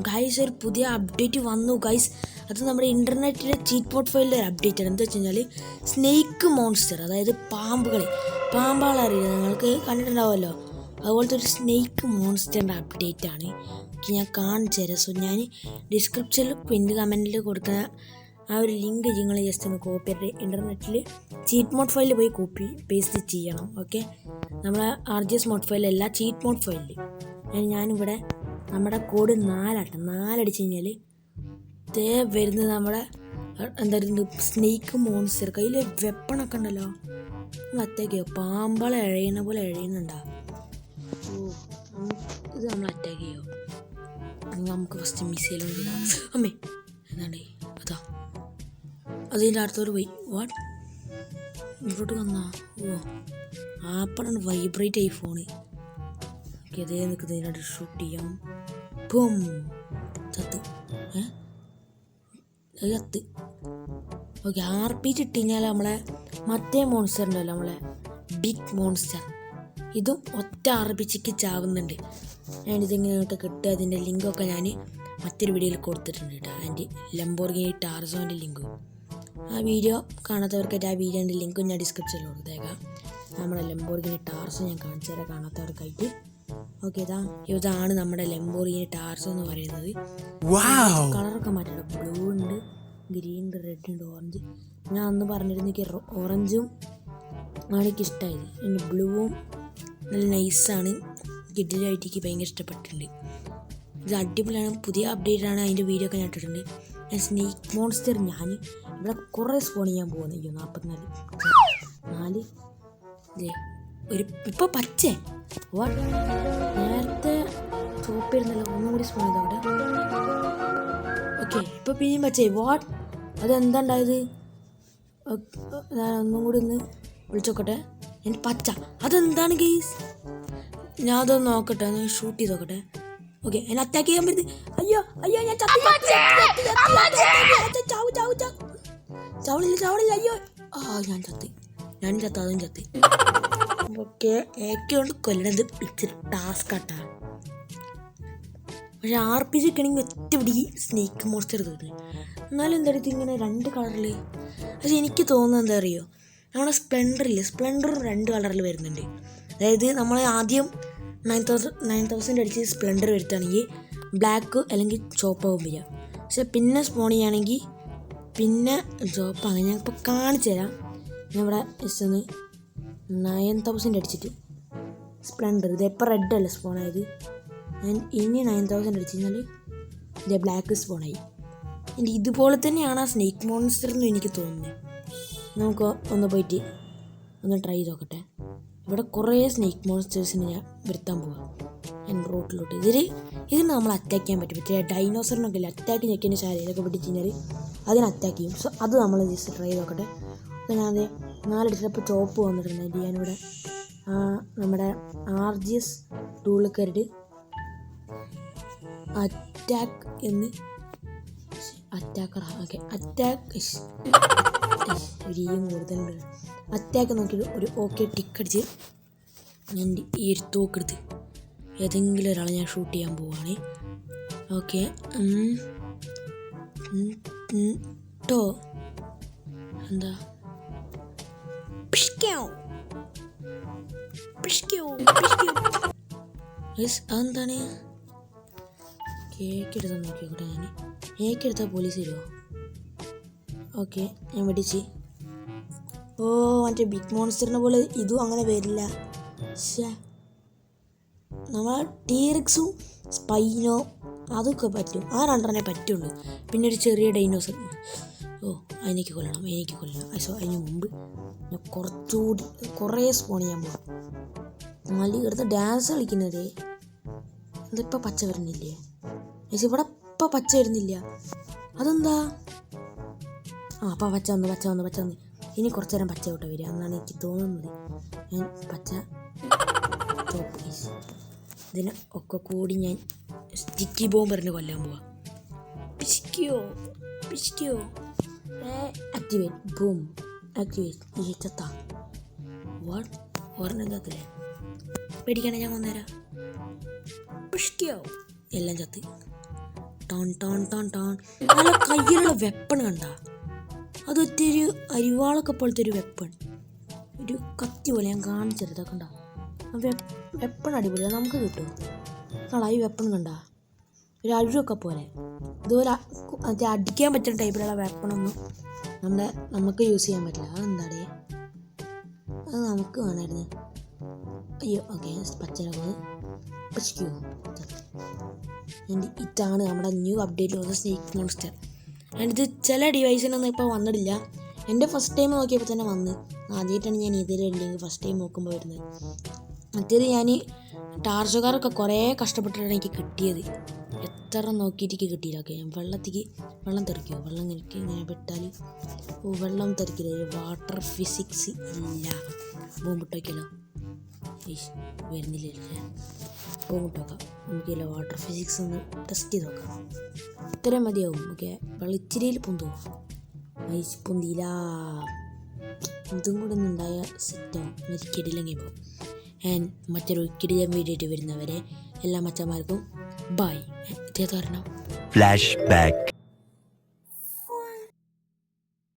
Guys ഒരു പുതിയ update വന്നു ഗൈസ്. അത് നമ്മുടെ ഇൻ്റർനെറ്റിലെ ചീറ്റ് മോഡ് ഫയലിലെ ഒരു അപ്ഡേറ്റ് ആണ്. എന്താ വെച്ച് കഴിഞ്ഞാൽ സ്നേക്ക് മോൺസ്റ്റർ, അതായത് പാമ്പുകളറിയില്ല, നിങ്ങൾക്ക് കണ്ടിട്ടുണ്ടാവുമല്ലോ, അതുപോലത്തെ ഒരു സ്നേക്ക് മോൺസ്റ്ററിൻ്റെ അപ്ഡേറ്റ് ആണ്. ഞാൻ കാണിച്ചു തരാം. സോ ഞാൻ ഡിസ്ക്രിപ്ഷനിൽ പിന്നീട് കമൻറ്റിൽ കൊടുക്കുന്ന ആ ഒരു ലിങ്ക് നിങ്ങൾ ജസ്റ്റ് ഒന്ന് കോപ്പി ചെയ്തിട്ട് ഇൻ്റർനെറ്റിൽ ചീറ്റ് മോഡ് ഫയലിൽ പോയി കോപ്പി പേസ്റ്റ് ചെയ്യണം. ഓക്കെ, നമ്മളെ RGS മോഡ് ഫയലല്ല, ചീറ്റ് മോഡ് ഫയലിൽ. ഞാനിവിടെ നമ്മുടെ കോഡ് 4 അടിച്ച് കഴിഞ്ഞാൽ ഇതേ വരുന്നത് നമ്മുടെ എന്തായിരുന്നു സ്നേക്ക് മോൺസ്റ്റർ. കയ്യിൽ വെപ്പണൊക്കെ ഉണ്ടല്ലോ, അറ്റാക്ക് ചെയ്യോ, പാമ്പളെ എഴയുന്ന പോലെ എഴയുന്നുണ്ടാ. ഇത് നമ്മൾ അറ്റാക്ക് ചെയ്യോ? നമുക്ക് ഫസ്റ്റ് മിസൈലും അമ്മേ എന്താണ്ടേ, അതാ അതിൻ്റെ അടുത്തോട്ട് പോയി. വാട്ട് ഇങ്ങോട്ട് വന്നാ? ഓ ആപ്പടാണ് വൈബ്രേറ്റ് ആയി ഫോണ്. അതേ നിൽക്കുന്നതിനായിട്ട് ഷൂട്ട് ചെയ്യാം. ബും ചത്ത്. ചത്ത്. ഓക്കെ, RPG ഇട്ട് കഴിഞ്ഞാൽ നമ്മളെ മറ്റേ മോൺസ്റ്റർ ഉണ്ടല്ലോ, നമ്മളെ ബിഗ് മോൺസ്റ്റർ, ഇതും ഒറ്റ RPGക്ക് ചാവുന്നുണ്ട്. ഞാനിതിങ്ങനെയൊക്കെ കിട്ടുക, അതിൻ്റെ ലിങ്കൊക്കെ ഞാൻ മറ്റൊരു വീഡിയോയിൽ കൊടുത്തിട്ടുണ്ട് കേട്ടോ. അതിൻ്റെ ലംബോർഗിനി ടാർസോൻ്റെ ലിങ്കും. ആ വീഡിയോ കാണാത്തവർക്കായിട്ട് ആ വീഡിയോൻ്റെ ലിങ്കും ഞാൻ ഡിസ്ക്രിപ്ഷനിൽ കൊടുത്തേക്കാം. നമ്മുടെ ലംബോർഗിനി ടാർസോ ഞാൻ കാണിച്ചു തരാം കാണാത്തവർക്കായിട്ട്. ഓക്കെ, ഇതാണ് നമ്മുടെ ലംബോർഗിനി ടാർസോ എന്ന് പറയുന്നത്. കളറൊക്കെ മാറ്റണം. ബ്ലൂ ഉണ്ട്, ഗ്രീൻ ഉണ്ട്, റെഡ് ഉണ്ട്, ഓറഞ്ച്. ഞാൻ അന്ന് പറഞ്ഞിരുന്നു എനിക്ക് ഓറഞ്ചും ആണ് എനിക്ക് ഇഷ്ടമായത്. എൻ്റെ ബ്ലൂവും നല്ല നൈസാണ്, കിഡിലായിട്ട് എനിക്ക് ഭയങ്കര ഇഷ്ടപ്പെട്ടിട്ടുണ്ട്. ഇത് അടിപൊളിയാണ്, പുതിയ അപ്ഡേറ്റ് ആണ്. അതിൻ്റെ വീഡിയോ ഒക്കെ ഞാൻ ഇട്ടിട്ടുണ്ട്. ഞാൻ സ്നേക്ക് മോൺസ്റ്റർ ഞാൻ ഇവിടെ കുറേ സ്പോൺ ചെയ്യാൻ പോകുന്നു. 44 ഒരു ഇപ്പോൾ പച്ചേ. വാട്ട്, നേരത്തെ ചോപ്പിരുന്നല്ലോ, ഒന്നും കൂടി സ്പോൺ ചെയ്തവിടെ. ഓക്കെ, ഇപ്പോൾ പിന്നെയും പച്ചേ. വാട്ട്, അതെന്താ ഉണ്ടായത്? ഞാൻ ഒന്നും കൂടി ഒന്ന് വിളിച്ചോക്കട്ടെ. എൻ്റെ പച്ച അതെന്താണ് ഗെയ്സ്? ഞാൻ അതൊന്ന് നോക്കട്ടെ, ഒന്ന് ഷൂട്ട് ചെയ്ത് നോക്കട്ടെ. ഓക്കെ, എന്നെ അറ്റാക്ക് ചെയ്യാൻ പറ്റുന്നത്. അയ്യോ ഞാൻ ചാവളില്ല. അയ്യോ ഞാൻ ചത്തി, അതും ചത്തി. ഓക്കെ, കൊണ്ട് കൊല്ലണത് ഇച്ചിരി ടാസ്ക് ആട്ടാ. പക്ഷെ RPG ഒക്കെ ആണെങ്കിൽ ഒറ്റപിടി സ്നേക്ക് മോൺസ്റ്റർ തോന്നുന്നു. എന്നാലും എന്താ ഇങ്ങനെ 2 കളറിൽ. പക്ഷെ എനിക്ക് തോന്നുന്നത് എന്താ അറിയോ, നമ്മുടെ സ്പ്ലെൻഡർ 2 കളറിൽ വരുന്നുണ്ട്. അതായത് നമ്മൾ ആദ്യം 9000 അടിച്ച് സ്പ്ലെൻഡർ വരുത്തുകയാണെങ്കിൽ ബ്ലാക്ക് അല്ലെങ്കിൽ ചോപ്പാവും വരിക. പക്ഷെ പിന്നെ സ്പോൺ ചെയ്യുകയാണെങ്കിൽ പിന്നെ ചോപ്പാണ്. ഞാൻ ഇപ്പോൾ കാണിച്ചു തരാം. ഞാൻ ഇവിടെ ജസ്റ്റ് ഒന്ന് 9000 അടിച്ചിട്ട് സ്പ്ലെൻഡർ, ഇതിപ്പോൾ റെഡ് അല്ല സ്പോൺ ആയത്. ഞാൻ ഇനി 9000 അടിച്ചു കഴിഞ്ഞാൽ ഇത് ബ്ലാക്ക് സ്പോണായി. എൻ്റെ ഇതുപോലെ തന്നെയാണ് ആ സ്നേക്ക് മോൺസ്റ്റർ എന്ന് എനിക്ക് തോന്നുന്നത്. നമുക്ക് ഒന്ന് പോയിട്ട് ഒന്ന് ട്രൈ ചെയ്ത് നോക്കട്ടെ. ഇവിടെ കുറേ സ്നേക്ക് മോൺസ്റ്റേഴ്സിന് ഞാൻ വരുത്താൻ പോവാം. ഞാൻ റോട്ടിലോട്ട് ഇതിന് നമ്മൾ അറ്റാക്ക് ചെയ്യാൻ പറ്റും. മറ്റേ ഡൈനോസറിനൊക്കെ ഇല്ല, അറ്റാക്ക് ഞെക്കിൻ്റെ ശരീരമൊക്കെ പിടിച്ച് കഴിഞ്ഞാൽ അതിന് അറ്റാക്ക് ചെയ്യും. സോ അത് നമ്മൾ ജസ്റ്റ് ട്രൈ ചെയ്ത് നോക്കട്ടെ. അപ്പോൾ ഞാൻ 4 അടിച്ചപ്പോൾ ചോപ്പ് വന്നിട്ടുണ്ട്. അതിൻ്റെ ഞാനിവിടെ നമ്മുടെ RGS ടൂളിൽ കയറിയിട്ട് അറ്റാക്ക് എന്ന് ഓക്കെ അറ്റാക്ക് കൂടുതലുണ്ട്. അറ്റാക്ക് നോക്കിയിട്ട് ഒരു ഓക്കെ ടിക്ക് അടിച്ച് ഞാൻ ഈ ഒരു തോക്കെടുത്ത് ഏതെങ്കിലും ഒരാളെ ഞാൻ ഷൂട്ട് ചെയ്യാൻ പോവുകയാണ്. ഓക്കെ ട്ടോ എന്താ അതെന്താണ്? കേക്കെടുത്താൽ നോക്കിയോട്ടെ. ഞാൻ കേക്കെടുത്താൽ പോലീസ് വരുമോ? ഓക്കെ, ഞാൻ വെടിച്ച്. ഓ മറ്റേ ബിഗ് മോൺസ്റ്ററിനെ പോലെ ഇതും അങ്ങനെ വരില്ല. നമ്മളെ ടീറിക്സും സ്പൈനോ അതൊക്കെ പറ്റും, ആ 2 പറ്റുള്ളൂ. പിന്നെ ഒരു ചെറിയ ഡൈനോസർ. എനിക്ക് കൊല്ലണം. സോ അതിന് മുമ്പ് ഞാൻ കുറേ സ്പോൺ ചെയ്യാൻ പോകും. നല്ല ഇവിടുത്തെ ഡാൻസ് കളിക്കുന്നത് ഇതിപ്പോൾ പച്ച വരുന്നില്ലേ? ഇവിടെ ഇപ്പം പച്ച വരുന്നില്ല, അതെന്താ? അപ്പം പച്ച വന്ന് ഇനി കുറച്ച് നേരം പച്ച തൊട്ട് വരിക എന്നാണ് എനിക്ക് തോന്നുന്നത്. ഞാൻ പച്ച ചോപ്പ് ഇതിനെ ഒക്കെ കൂടി ഞാൻ സ്റ്റിക്കി ബോംബ് പറഞ്ഞ് കൊല്ലാൻ പോവാം. പിശിക്കോ ആക്ടിവേറ്റ്. Boom activate. ചത്താ? വാട്ട്, ഓർമ്മ ചത്തില്ലേ? പേടിക്കണേ, ഞാൻ കൊന്നുതരാം. പിശിക്കോ എല്ലാം ചത്ത്. ടോൺ ടോൺ ടോൺ ടോൺ. നല്ല കയ്യിലുള്ള വെപ്പൺ കണ്ട, അതൊറ്റ ഒരു അരിവാളൊക്കെ പോലത്തെ ഒരു വെപ്പൺ, ഒരു കത്തി പോലെ. ഞാൻ കാണിച്ചെടുത്ത കണ്ട വെപ്പൺ അടിപൊളിയാണ്, നമുക്ക് കിട്ടും. കാണാ ഈ വെപ്പൺ കണ്ട, ഒരു അഴുവൊക്കെ പോലെ. ഇതുപോലെ മറ്റേ അടിക്കാൻ പറ്റുന്ന ടൈപ്പിലുള്ള വെപ്പണൊന്നും നമുക്ക് യൂസ് ചെയ്യാൻ പറ്റില്ല. അതെന്താടേ, അത് നമുക്ക് വേണമായിരുന്നു. അയ്യോ ഓക്കെ, പച്ചരകത് പച്ചിക്കോ. ഇതാണ് നമ്മുടെ ന്യൂ അപ്ഡേറ്റ് വന്ന സ്നേക്ക് മോൺസ്റ്റർ. ഇത് ചില ഡിവൈസിനൊന്നും ഇപ്പോൾ വന്നിട്ടില്ല. എൻ്റെ ഫസ്റ്റ് ടൈം നോക്കിയപ്പോൾ തന്നെ വന്ന്. ആദ്യമായിട്ടാണ് ഞാൻ ഇതിലുണ്ടെങ്കിൽ ഫസ്റ്റ് ടൈം നോക്കുമ്പോൾ വരുന്നത്. മറ്റേത് ഞാൻ ടാർജുകാരൊക്കെ കുറേ കഷ്ടപ്പെട്ടിട്ടാണ് എനിക്ക് കിട്ടിയത്. എത്ര നോക്കിയിട്ട് എനിക്ക് കിട്ടിയില്ല. ഓക്കെ, വെള്ളം തെറിക്കുമോ? വെള്ളം ഇങ്ങനെ വിട്ടാൽ വെള്ളം തെറിക്കില്ല. വാട്ടർ ഫിസിക്സ് ഇല്ല. ബോംബിട്ടോക്കല്ലോ, വരുന്നില്ല. ബോംബിട്ടോക്കാം നമുക്കില്ല. വാട്ടർ ഫിസിക്സ് ഒന്ന് ടെസ്റ്റ് ചെയ്ത് നോക്കാം. ഇത്രയും മതിയാവും. ഓക്കെ, വെള്ളം ഇച്ചിരിയിൽ പൊന്തുമോ? പൊന്തിയില്ല. ഇതും കൂടെ ഒന്നും ഉണ്ടായ സെറ്റാവും. കിടിലെങ്കിൽ പോകും. ആൻഡ് മറ്റൊരു കിടിലൻ വീഡിയോ ആയിട്ട് വരുന്നവരെ എല്ലാ മച്ചന്മാർക്കും ബൈ. ഇതേ കാരണം ഫ്ലാഷ് ബാക്ക്.